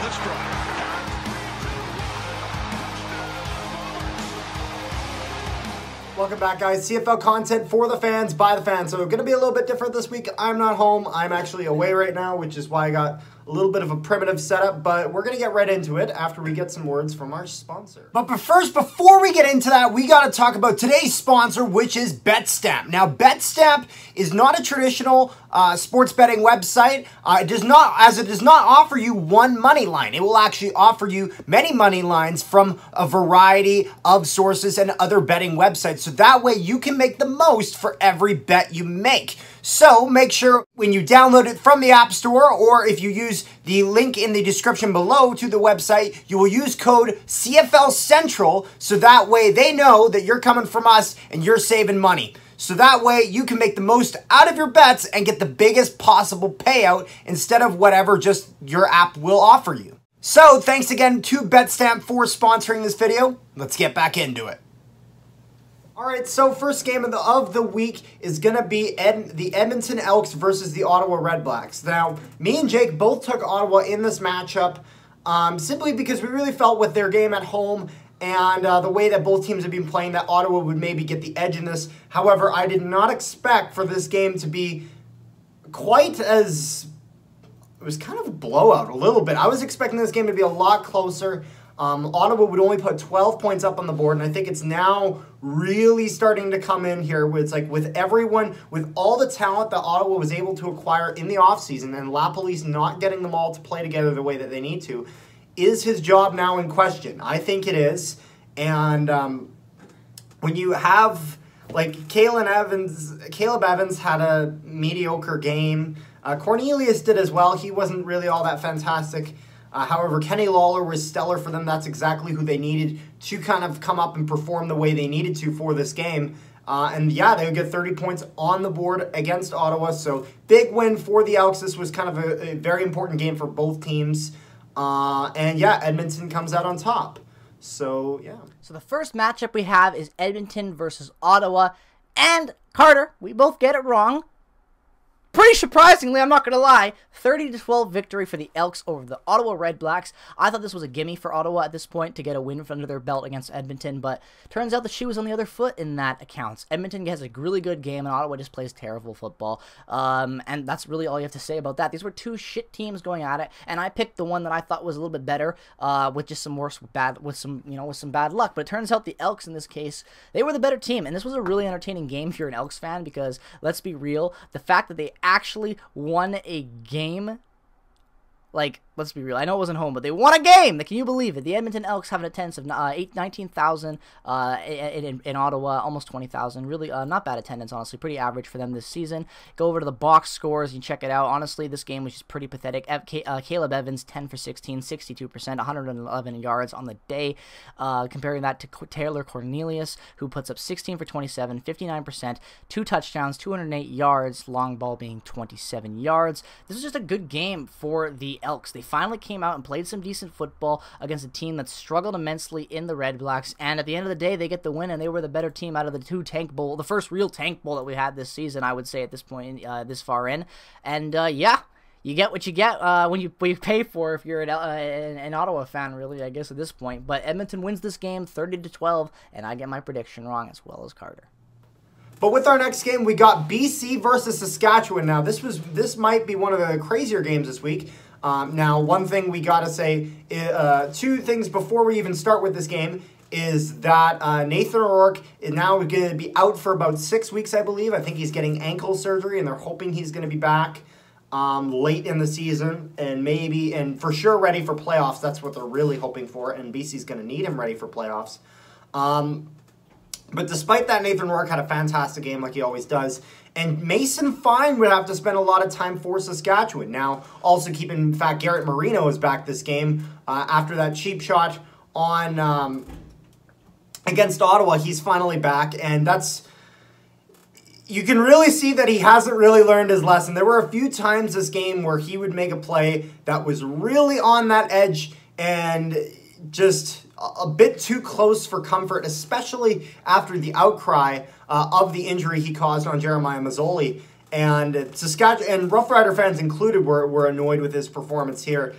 a strike. Welcome back, guys. CFL content for the fans, by the fans. So going to be a little bit different this week. I'm not home. I'm actually away right now, which is why I got a little bit of a primitive setup. But we're going to get right into it after we get some words from our sponsor. But first, before we get into that, we got to talk about today's sponsor, which is BetStamp. Now, BetStamp is not a traditional sports betting website. It does not offer you one money line. It will actually offer you many money lines from a variety of sources and other betting websites. So that way you can make the most for every bet you make. So make sure when you download it from the App Store, or if you use the link in the description below to the website, you will use code CFL Central, so that way they know that you're coming from us and you're saving money. So that way you can make the most out of your bets and get the biggest possible payout instead of whatever just your app will offer you. So thanks again to BetStamp for sponsoring this video. Let's get back into it. All right, so first game of the week is going to be the Edmonton Elks versus the Ottawa Red Blacks. Now, me and Jake both took Ottawa in this matchup simply because we really felt with their game at home and the way that both teams have been playing that Ottawa would maybe get the edge in this. However, I did not expect for this game to be quite as... It was kind of a blowout a little bit. I was expecting this game to be a lot closer. Ottawa would only put 12 points up on the board, and I think it's now really starting to come in here. It's like with everyone, with all the talent that Ottawa was able to acquire in the offseason, and LaPolice not getting them all to play together the way that they need to, is his job now in question? I think it is. And when you have, like, Caleb Evans had a mediocre game. Cornelius did as well. He wasn't really all that fantastic. However, Kenny Lawler was stellar for them. That's exactly who they needed to kind of come up and perform the way they needed to for this game. And yeah, they would get 30 points on the board against Ottawa. So big win for the Elks. This was kind of a very important game for both teams. And yeah, Edmonton comes out on top. So yeah. So the first matchup we have is Edmonton versus Ottawa. And Carter, we both get it wrong. Pretty surprisingly, I'm not going to lie, 30-12 victory for the Elks over the Ottawa Red Blacks. I thought this was a gimme for Ottawa at this point to get a win under their belt against Edmonton, but turns out the shoe was on the other foot in that accounts. Edmonton has a really good game, and Ottawa just plays terrible football. And that's really all you have to say about that. These were two shit teams going at it, and I picked the one that I thought was a little bit better, with just some bad luck. But it turns out the Elks in this case, they were the better team, and this was a really entertaining game if you're an Elks fan, because let's be real, the fact that they actually won a game, like, let's be real, I know it wasn't home, but they won a game! Can you believe it? The Edmonton Elks have an attendance of 19,000 in Ottawa, almost 20,000. Really not bad attendance, honestly. Pretty average for them this season. Go over to the box scores, you can check it out. Honestly, this game was just pretty pathetic. Caleb Evans, 10 for 16, 62%, 111 yards on the day. Comparing that to Taylor Cornelius, who puts up 16 for 27, 59%, 2 touchdowns, 208 yards, long ball being 27 yards. This was just a good game for the Elks. They finally came out and played some decent football against a team that struggled immensely in the Red Blacks, and at the end of the day, they get the win, and they were the better team out of the two tank bowl, the first real tank bowl that we had this season, I would say, at this point, this far in. And yeah, you get what you get when you pay for if you're an Ottawa fan, really, I guess, at this point. But Edmonton wins this game 30-12, and I get my prediction wrong as well as Carter. But with our next game, we got BC versus Saskatchewan. Now, this might be one of the crazier games this week. Now, one thing we got to say, two things before we even start with this game, is that Nathan O'Rourke is now going to be out for about 6 weeks, I believe. I think he's getting ankle surgery, and they're hoping he's going to be back late in the season, and for sure ready for playoffs. That's what they're really hoping for, and BC's going to need him ready for playoffs. But despite that, Nathan O'Rourke had a fantastic game like he always does. And Mason Fine would have to spend a lot of time for Saskatchewan. Now, also keep in fact, Garrett Marino is back this game after that cheap shot on against Ottawa. He's finally back, and you can really see that he hasn't really learned his lesson. There were a few times this game where he would make a play that was really on that edge and just a bit too close for comfort, especially after the outcry of the injury he caused on Jeremiah Mazzoli. And Saskatchewan, and Rough Rider fans included, were annoyed with his performance here.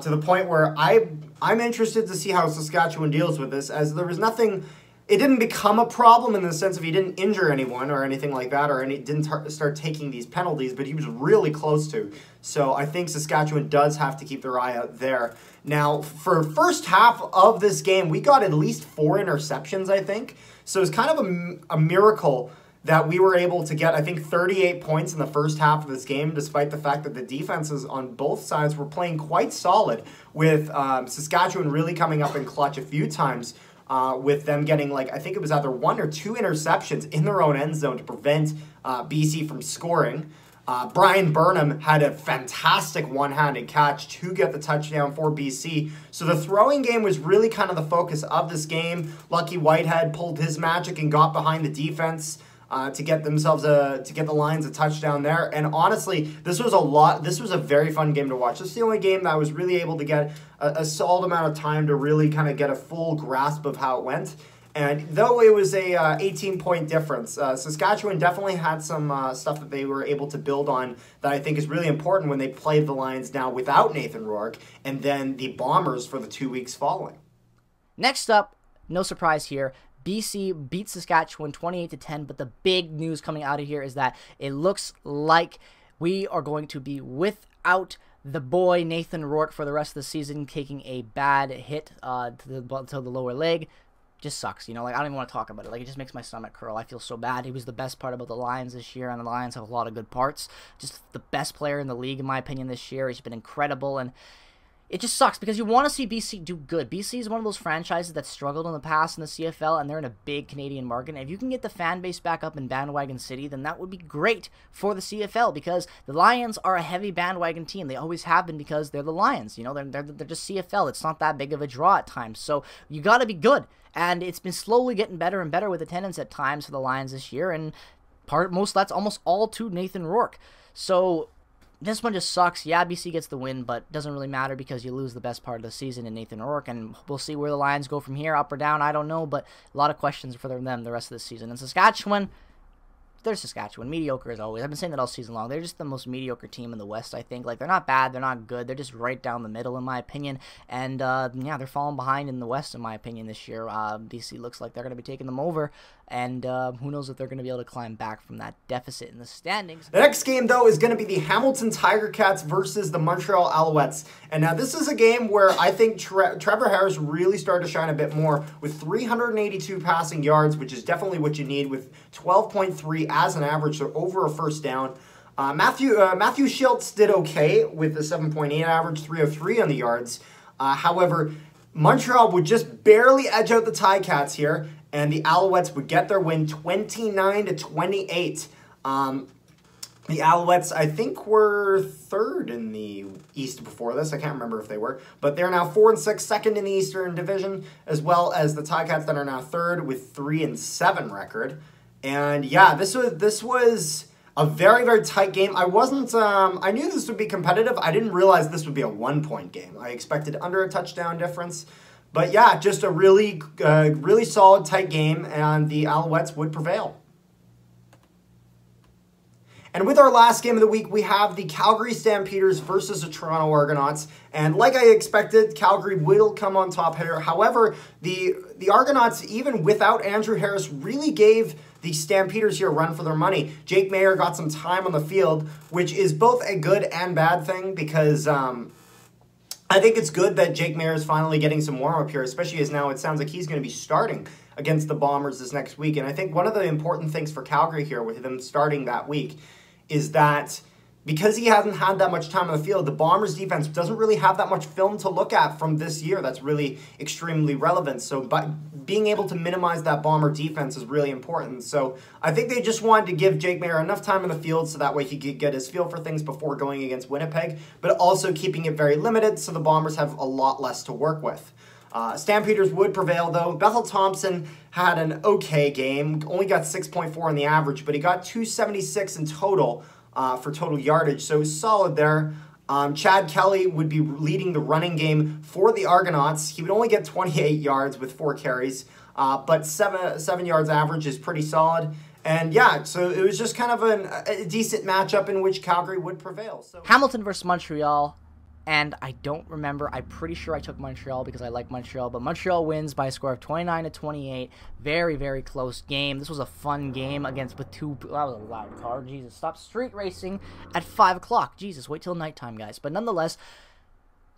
to the point where I'm interested to see how Saskatchewan deals with this, as there was nothing. It didn't become a problem in the sense of he didn't injure anyone or anything like that, or didn't start taking these penalties, but he was really close to. So I think Saskatchewan does have to keep their eye out there. Now, for first half of this game, we got at least 4 interceptions, I think. So it's kind of a miracle that we were able to get, I think, 38 points in the first half of this game, despite the fact that the defenses on both sides were playing quite solid, with Saskatchewan really coming up in clutch a few times, with them getting, like, I think it was either 1 or 2 interceptions in their own end zone to prevent BC from scoring. Brian Burnham had a fantastic one-handed catch to get the touchdown for BC. So the throwing game was really kind of the focus of this game. Lucky Whitehead pulled his magic and got behind the defense to get the Lions a touchdown there. And honestly, this was a very fun game to watch. This is the only game that I was really able to get a solid amount of time to really kind of get a full grasp of how it went. And though it was a 18-point difference, Saskatchewan definitely had some stuff that they were able to build on that I think is really important when they played the Lions now without Nathan Rourke, and then the Bombers for the 2 weeks following. Next up, no surprise here, BC beat Saskatchewan 28-10, but the big news coming out of here is that it looks like we are going to be without the boy Nathan Rourke for the rest of the season, taking a bad hit to the lower leg. Just sucks, you know, like, I don't even want to talk about it. Like, it just makes my stomach curl. I feel so bad. He was the best part about the Lions this year, and the Lions have a lot of good parts. Just the best player in the league, in my opinion, this year. He's been incredible, and it just sucks because you want to see BC do good. BC is one of those franchises that struggled in the past in the CFL, and they're in a big Canadian market. And if you can get the fan base back up in Bandwagon City, then that would be great for the CFL, because the Lions are a heavy bandwagon team. They always have been, because they're the Lions. You know, they're just CFL. It's not that big of a draw at times. So you got to be good. And it's been slowly getting better and better with attendance at times for the Lions this year, and that's almost all to Nathan Rourke. So this one just sucks. Yeah, BC gets the win, but doesn't really matter because you lose the best part of the season in Nathan Rourke, and we'll see where the Lions go from here, up or down, I don't know, but a lot of questions for them the rest of the season. And Saskatchewan, they're Saskatchewan. Mediocre as always. I've been saying that all season long. They're just the most mediocre team in the West, I think. Like, they're not bad. They're not good. They're just right down the middle, in my opinion. And, yeah, they're falling behind in the West, in my opinion, this year. BC looks like they're going to be taking them over. And who knows if they're going to be able to climb back from that deficit in the standings. The next game, though, is going to be the Hamilton Tiger Cats versus the Montreal Alouettes. And now this is a game where I think Trevor Harris really started to shine a bit more with 382 passing yards, which is definitely what you need, with 12.3 as an average, so over a first down. Matthew Schultz did okay with a 7.8 average, 303 on the yards. However, Montreal would just barely edge out the Ticats here, and the Alouettes would get their win 29-28. The Alouettes, I think, were third in the East before this. I can't remember if they were. But they're now 4-6, second in the Eastern Division, as well as the Ticats that are now third with 3-7 record. And yeah, this was a very, very tight game. I knew this would be competitive. I didn't realize this would be a 1-point game. I expected under a touchdown difference. But yeah, just a really, really solid, tight game, and the Alouettes would prevail. And with our last game of the week, we have the Calgary Stampeders versus the Toronto Argonauts. And like I expected, Calgary will come on top here. However, the Argonauts, even without Andrew Harris, really gave the Stampeders here a run for their money. Jake Maier got some time on the field, which is both a good and bad thing, because I think it's good that Jake Maier is finally getting some warm-up here, especially as now it sounds like he's going to be starting against the Bombers this next week. And I think one of the important things for Calgary here with them starting that week is that because he hasn't had that much time on the field, the Bombers defense doesn't really have that much film to look at from this year that's really extremely relevant. So being able to minimize that Bomber defense is really important. So I think they just wanted to give Jake Maier enough time on the field so that way he could get his feel for things before going against Winnipeg, but also keeping it very limited so the Bombers have a lot less to work with. Stampeders would prevail, though. Bethel Thompson had an okay game, only got 6.4 on the average, but he got 276 in total for total yardage, so solid there. Chad Kelly would be leading the running game for the Argonauts. He would only get 28 yards with 4 carries, but 7 yards average is pretty solid. And yeah, so it was just kind of a decent matchup in which Calgary would prevail. So Hamilton versus Montreal. and I don't remember. I'm pretty sure I took Montreal because I like Montreal, but Montreal wins by a score of 29-28. Very, very close game. This was a fun game with two. That was a loud car. Jesus, stop street racing at 5 o'clock. Jesus, wait till nighttime, guys. But nonetheless,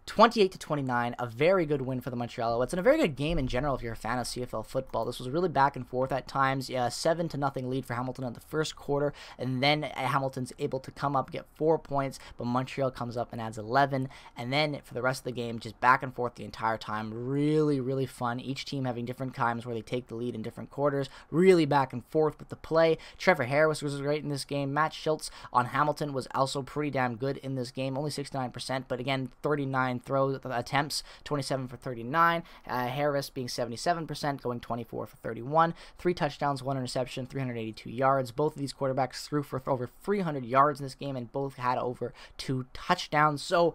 28-29, a very good win for the Montreal Alouettes, and a very good game in general if you're a fan of CFL football. This was really back and forth at times. 7-0 lead for Hamilton in the first quarter, and then Hamilton's able to come up, get 4 points, but Montreal comes up and adds 11, and then for the rest of the game, just back and forth the entire time. Really, really fun. Each team having different times where they take the lead in different quarters. Really back and forth with the play. Trevor Harris was great in this game. Matt Schultz on Hamilton was also pretty damn good in this game. Only 69%, but again, 39 throw attempts, 27 for 39. Harris being 77%, going 24 for 31. 3 touchdowns, 1 interception, 382 yards. Both of these quarterbacks threw for over 300 yards in this game, and both had over 2 touchdowns. So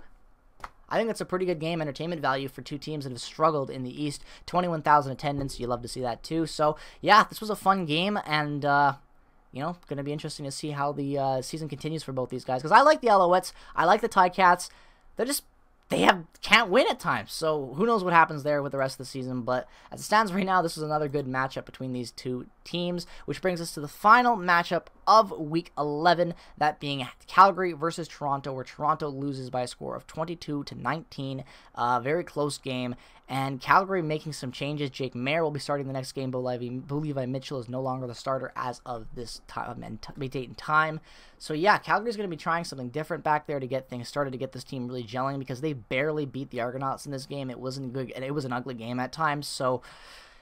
I think that's a pretty good game entertainment value for two teams that have struggled in the East. 21,000 attendance. You love to see that too. So yeah, this was a fun game, and going to be interesting to see how the season continues for both these guys, because I like the Alouettes. I like the Ticats. They can't win at times, so who knows what happens there with the rest of the season. But as it stands right now, this is another good matchup between these two teams, which brings us to the final matchup of Week 11, that being Calgary versus Toronto, where Toronto loses by a score of 22-19. Very close game, and Calgary making some changes. Jake Mayer will be starting the next game, but Levi Mitchell is no longer the starter as of this date and time. So yeah, Calgary's going to be trying something different back there to get things started, to get this team really gelling, because they barely beat the Argonauts in this game. It wasn't good, and it was an ugly game at times. So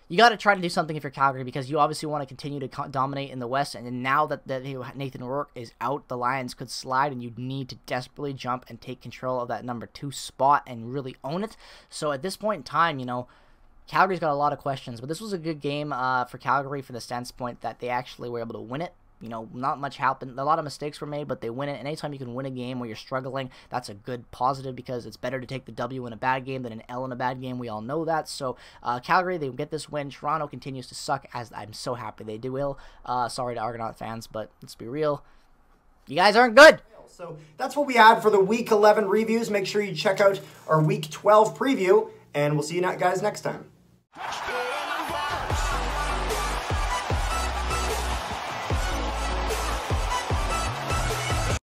you got to try to do something if you're Calgary, because you obviously want to continue to dominate in the West. And now that Nathan Rourke is out, the Lions could slide, and you need to desperately jump and take control of that number 2 spot and really own it. So at this point in time, Calgary's got a lot of questions, but this was a good game for Calgary, for the standpoint that they actually were able to win it. Not much happened. A lot of mistakes were made, but they win it. And anytime you can win a game where you're struggling, that's a good positive, because it's better to take the W in a bad game than an L in a bad game. We all know that. So Calgary, they get this win. Toronto continues to suck, as I'm so happy they will. Sorry to Argonaut fans, but let's be real. You guys aren't good. So that's what we had for the Week 11 reviews. Make sure you check out our Week 12 preview, and we'll see you guys next time.